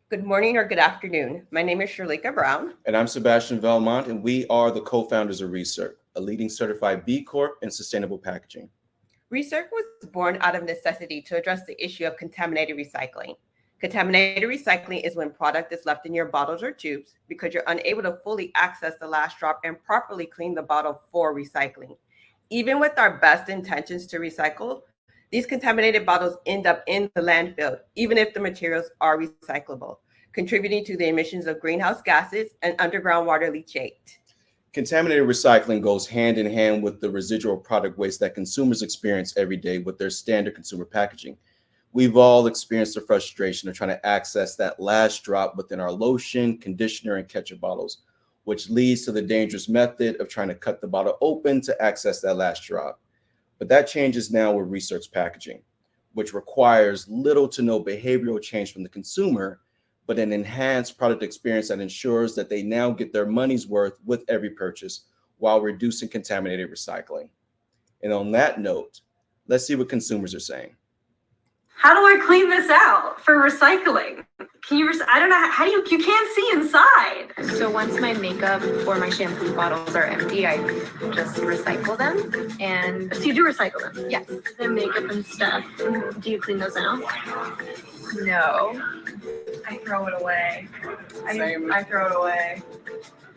Good morning or good afternoon. My name is Shirlika Brown. And I'm Sebastian Valmont, and we are the co-founders of ReCIRC, a leading certified B Corp in sustainable packaging. ReCIRC was born out of necessity to address the issue of contaminated recycling. Contaminated recycling is when product is left in your bottles or tubes because you're unable to fully access the last drop and properly clean the bottle for recycling. Even with our best intentions to recycle, these contaminated bottles end up in the landfill, even if the materials are recyclable, contributing to the emissions of greenhouse gases and underground water leachate. Contaminated recycling goes hand in hand with the residual product waste that consumers experience every day with their standard consumer packaging. We've all experienced the frustration of trying to access that last drop within our lotion, conditioner, and ketchup bottles, which leads to the dangerous method of trying to cut the bottle open to access that last drop. But that changes now with ReCIRC's packaging, which requires little to no behavioral change from the consumer, but an enhanced product experience that ensures that they now get their money's worth with every purchase while reducing contaminated recycling. And on that note, let's see what consumers are saying. How do I clean this out for recycling? I don't know, how do you can't see inside. So once my makeup or my shampoo bottles are empty, I just recycle them. And So you do recycle them? yes, The makeup and stuff. Do you clean those out? no. I throw it away. I throw it away.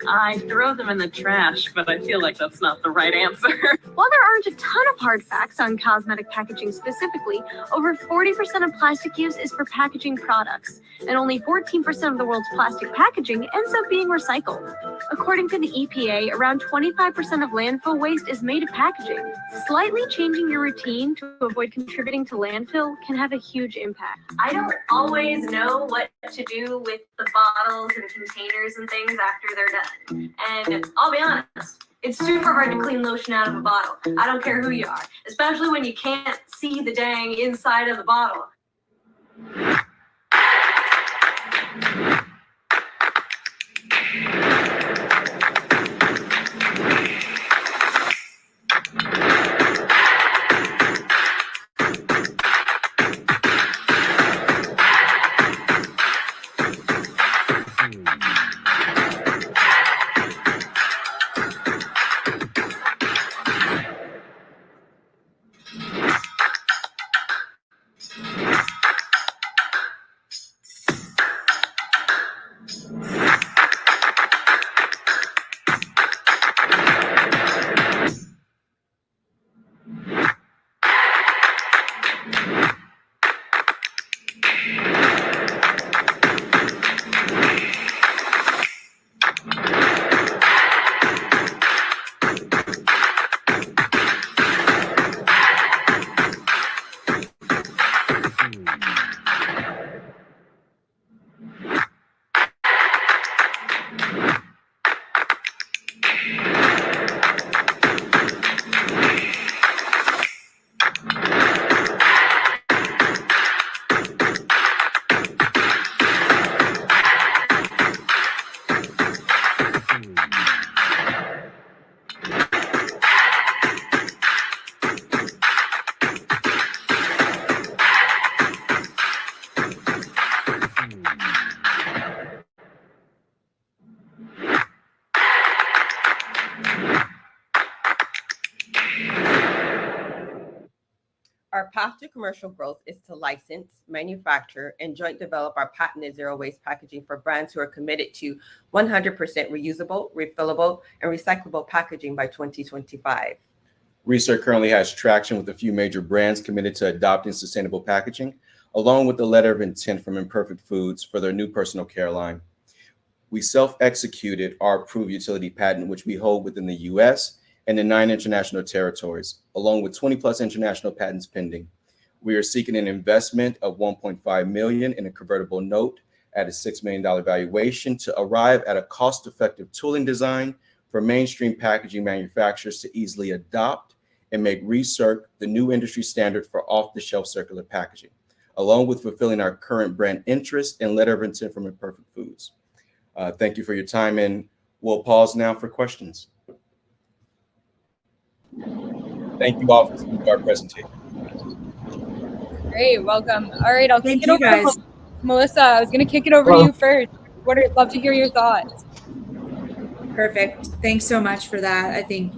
I throw them in the trash, but I feel like that's not the right answer. While there aren't a ton of hard facts on cosmetic packaging specifically, over 40% of plastic use is for packaging products, and only 14% of the world's plastic packaging ends up being recycled. According to the EPA, around 25% of landfill waste is made of packaging. Slightly changing your routine to avoid contributing to landfill can have a huge impact. I don't always know what to do with the bottles and containers and things after they're done. And I'll be honest, it's super hard to clean lotion out of a bottle. I don't care who you are, especially when you can't see the dang inside of the bottle. Our path to commercial growth is to license, manufacture, and joint develop our patented zero waste packaging for brands who are committed to 100% reusable, refillable, and recyclable packaging by 2025. ReCIRC currently has traction with a few major brands committed to adopting sustainable packaging, along with the letter of intent from Imperfect Foods for their new personal care line. We self-executed our approved utility patent, which we hold within the US and in 9 international territories, along with 20 plus international patents pending. We are seeking an investment of $1.5 million in a convertible note at a $6 million valuation to arrive at a cost-effective tooling design for mainstream packaging manufacturers to easily adopt and make ReCIRC the new industry standard for off-the-shelf circular packaging, along with fulfilling our current brand interest and letter of intent from Imperfect Foods. Thank you for your time, and we'll pause now for questions. Thank you all for our presentation. Great, welcome. All right, I'll Thank kick it you over. guys. Melissa, I was going to kick it over to you first. I'd love to hear your thoughts. Perfect. Thanks so much for that. I think,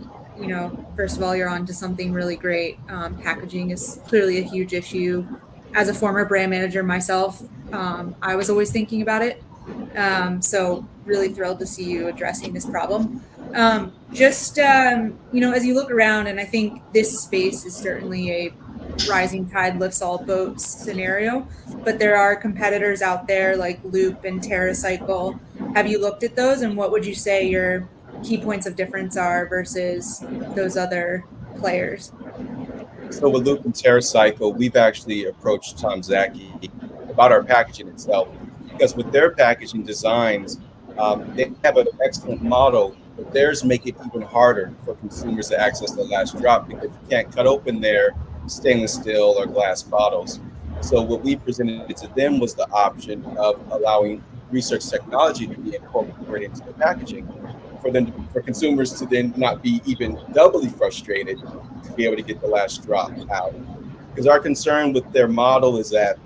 first of all, you're on to something really great. Packaging is clearly a huge issue. As a former brand manager myself, I was always thinking about it. So really thrilled to see you addressing this problem. As you look around, and I think this space is certainly a rising tide lifts all boats scenario, but there are competitors out there like Loop and TerraCycle. Have you looked at those, and what would you say your key points of difference are versus those other players? So with Loop and TerraCycle, we've actually approached Tom Zaki about our packaging itself, because with their packaging designs, they have an excellent model, but theirs make it even harder for consumers to access the last drop because you can't cut open their stainless steel or glass bottles. So what we presented to them was the option of allowing ReCIRC technology to be incorporated into the packaging for consumers to then not be even doubly frustrated to be able to get the last drop out. Because our concern with their model is that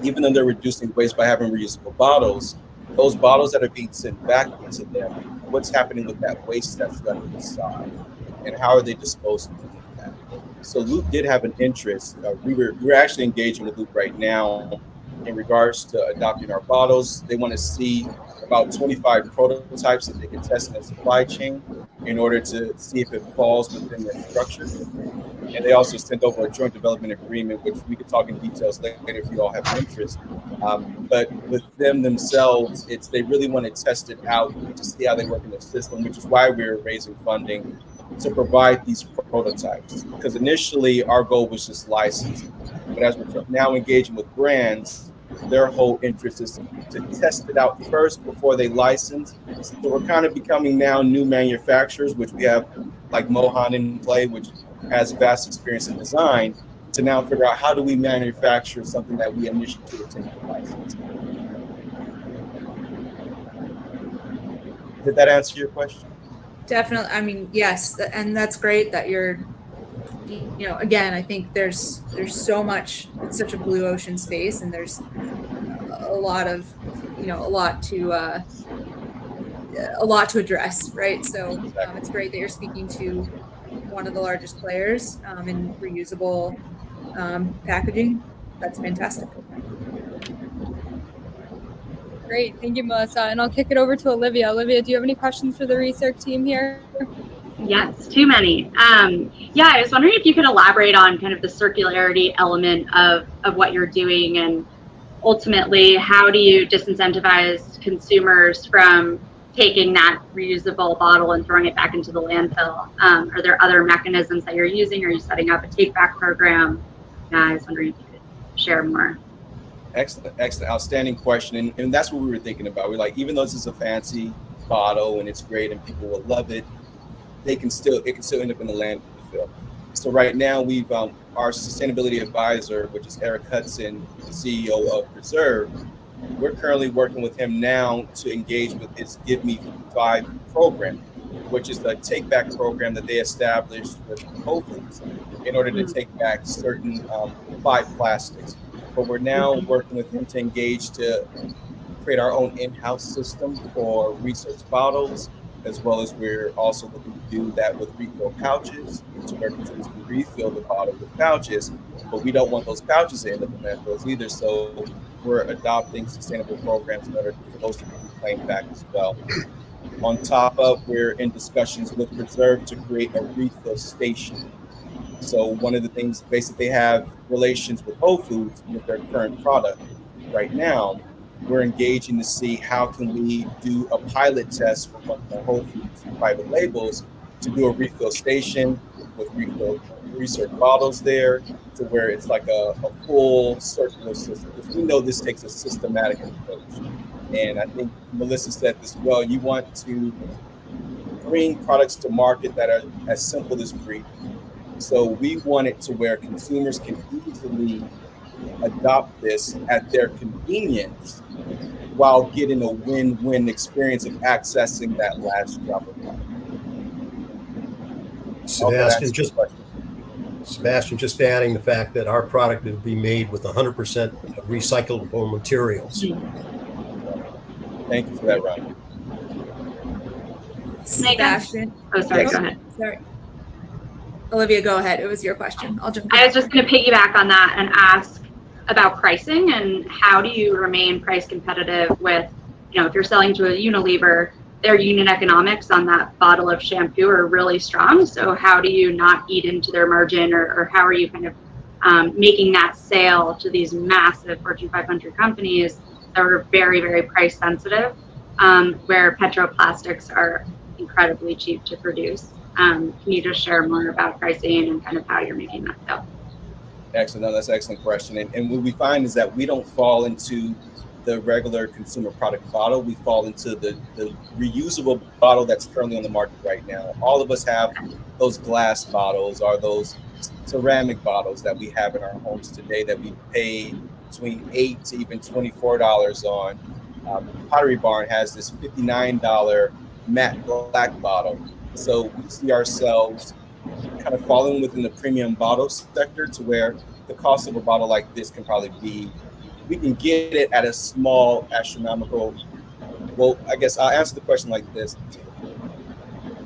even though they're reducing waste by having reusable bottles, those bottles that are being sent back into them, what's happening with that waste that's left inside, and how are they disposed of that? So Loop did have an interest. We're actually engaging with Loop right now in regards to adopting our bottles. They want to see about 25 prototypes that they can test in the supply chain in order to see if it falls within their structure. And they also sent over a joint development agreement, which we could talk in details later if you all have an interest. But with them themselves, they really want to test it out to see how they work in the system, which is why we're raising funding to provide these prototypes. Because initially our goal was just licensing, but as we're now engaging with brands, their whole interest is to test it out first before they license. So we're kind of becoming now new manufacturers, which we have like Mohan in play, which has vast experience in design, to now figure out how do we manufacture something that we initially take a license. Did that answer your question? Definitely. I mean, yes, and that's great that you're, again, I think there's so much, it's such a blue ocean space, and there's a lot to address, right? So it's great that you're speaking to one of the largest players in reusable packaging. That's fantastic. Great. Thank you, Melissa. And I'll kick it over to Olivia. Olivia, do you have any questions for the ReCIRC team here? Yes, too many. I was wondering if you could elaborate on kind of the circularity element of what you're doing, and ultimately, how do you disincentivize consumers from taking that reusable bottle and throwing it back into the landfill? Are there other mechanisms that you're using? Are you setting up a take-back program? I was wondering if you could share more. Excellent, outstanding question. And that's what we were thinking about. We're like, even though this is a fancy bottle and it's great and people will love it, it can still end up in the landfill. So right now we've our sustainability advisor, which is Eric Hudson, the CEO of ReCIRC, we're currently working with him now to engage with his Give Me 5 program, which is the take back program that they established with Whole Foods in order to take back certain 5 plastics. But we're now working with him to engage to create our own in-house system for ReCIRC bottles, as well as we're also looking to do that with refill pouches, to where consumers can refill the bottle with pouches, but we don't want those pouches to end up in landfills either. So we're adopting sustainable programs in order for those to be reclaimed back as well. On top of, we're in discussions with ReCIRC to create a refill station. So one of the things, basically, they have relations with Whole Foods with their current product. Right now, we're engaging to see how can we do a pilot test with one of the Whole Foods private labels to do a refill station with ReCIRC bottles there, to where it's like a full circular system. Because we know this takes a systematic approach. And I think Melissa said this well, you want to bring products to market that are as simple as breathing. So we want it to where consumers can easily adopt this at their convenience while getting a win-win experience of accessing that last drop of water. Sebastian, just Sebastian, just adding the fact that our product will be made with 100% recyclable materials. Thank you for that, Ryan. Sebastian. Oh, sorry, go ahead. Sorry. Olivia, go ahead. It was your question. I'll jump in. I was just going to piggyback on that and ask about pricing and how do you remain price competitive with, if you're selling to a Unilever, their unit economics on that bottle of shampoo are really strong. So how do you not eat into their margin, or how are you kind of making that sale to these massive Fortune 500 companies that are very, very price sensitive, where petroplastics are incredibly cheap to produce? Can you just share more about pricing and kind of how you're making that sale? Excellent. No, that's an excellent question. And what we find is that we don't fall into the regular consumer product bottle. We fall into the reusable bottle that's currently on the market right now. All of us have those glass bottles or those ceramic bottles that we have in our homes today that we pay between $8 to even $24 on. Pottery Barn has this $59 matte black bottle. So we see ourselves kind of falling within the premium bottle sector, to where the cost of a bottle like this can probably be, we can get it at a small astronomical, well, I guess I'll answer the question like this.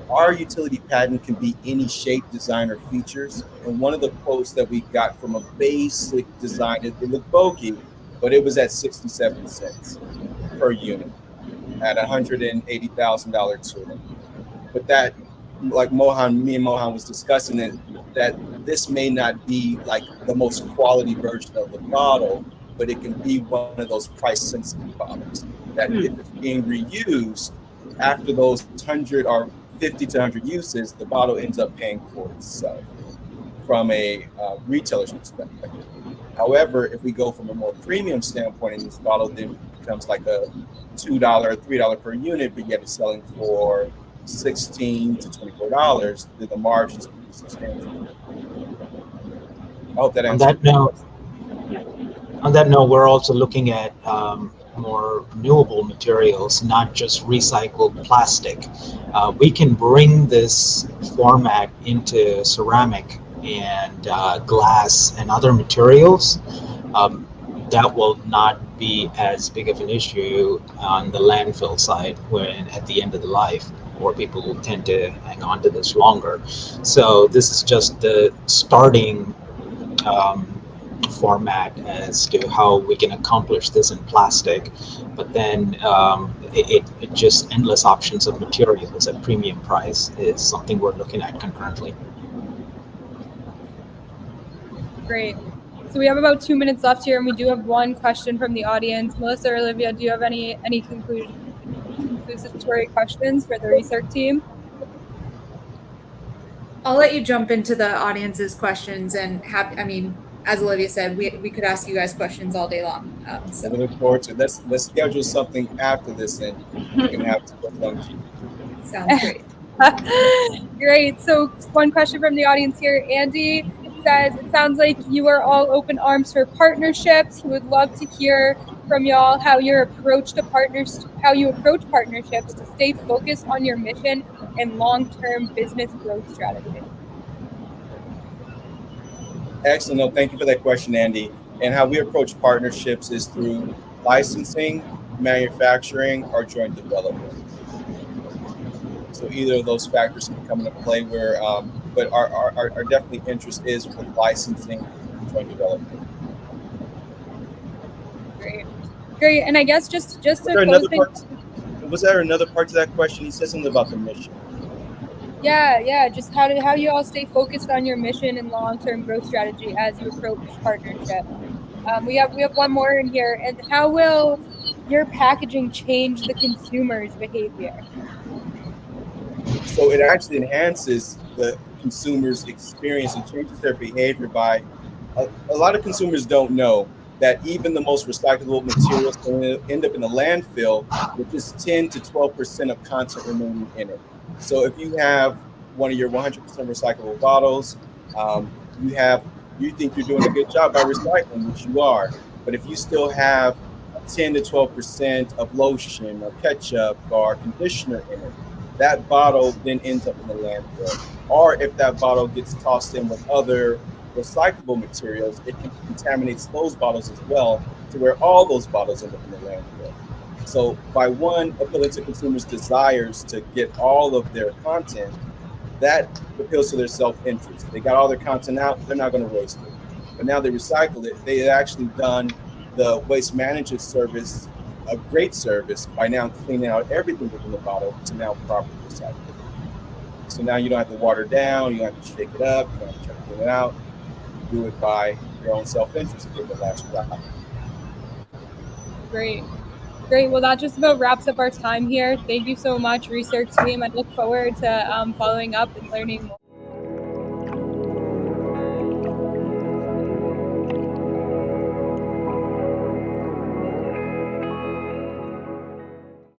Our utility patent can be any shape, design, or features. And one of the quotes that we got from a basic design, it looked bulky, but it was at 67 cents per unit at $180,000 tool. But that, like me and Mohan was discussing it, that this may not be like the most quality version of the bottle, but it can be one of those price sensitive bottles that if it's being reused after those 100 or 50 to 100 uses, the bottle ends up paying for itself from a retailer's perspective. However, if we go from a more premium standpoint, and this bottle then becomes like a $2, $3 per unit, but yet it's selling for $16 to $24, then the margins can be substantial. I hope that answers. On that note, we're also looking at more renewable materials, not just recycled plastic. We can bring this format into ceramic and glass and other materials. That will not be as big of an issue on the landfill side, when at the end of the life, or people will tend to hang on to this longer. So this is just the starting format as to how we can accomplish this in plastic, but then it just endless options of materials at premium price is something we're looking at concurrently. Great. So we have about 2 minutes left here, and we do have one question from the audience. Melissa or Olivia, do you have any conclusory questions for the ReCIRC team? I'll let you jump into the audience's questions, and as Olivia said, we could ask you guys questions all day long. So I look forward to it. Let's schedule something after this, and we can have some fun. Sounds great. Great. So one question from the audience here. Andy says, it sounds like you are all open arms for partnerships. He would love to hear from y'all how you approach partnerships to stay focused on your mission and long-term business growth strategy. Excellent. No, thank you for that question, Andy. And how we approach partnerships is through licensing, manufacturing, or joint development. So either of those factors can come into play, where, but our definitely interest is with licensing and joint development. Great. And I guess just to close things. Was there another part to that question? He said something about the mission. Yeah. Just how do you all stay focused on your mission and long-term growth strategy as you approach partnership? We have one more in here. And how will your packaging change the consumer's behavior? So it actually enhances the consumer's experience and changes their behavior by a lot of consumers don't know that even the most recyclable materials can end up in the landfill with just 10 to 12% of content remaining in it. So if you have one of your 100% recyclable bottles, you think you're doing a good job by recycling, which you are. But if you still have 10 to 12% of lotion or ketchup or conditioner in it, that bottle then ends up in the landfill. Or if that bottle gets tossed in with other recyclable materials, it can contaminate those bottles as well, to where all those bottles end up in the landfill. So by one, appealing to consumers' desires to get all of their content, that appeals to their self-interest. They got all their content out, they're not going to waste it. But now they recycle it. They had actually done the waste management service a great service by now cleaning out everything within the bottle to now properly recycle it. So now you don't have to water down, you don't have to shake it up, you don't have to try to clean it out. Do it by your own self-interest to get the last drop. Great. Well, that just about wraps up our time here. Thank you so much, ReCIRC team. I look forward to following up and learning more.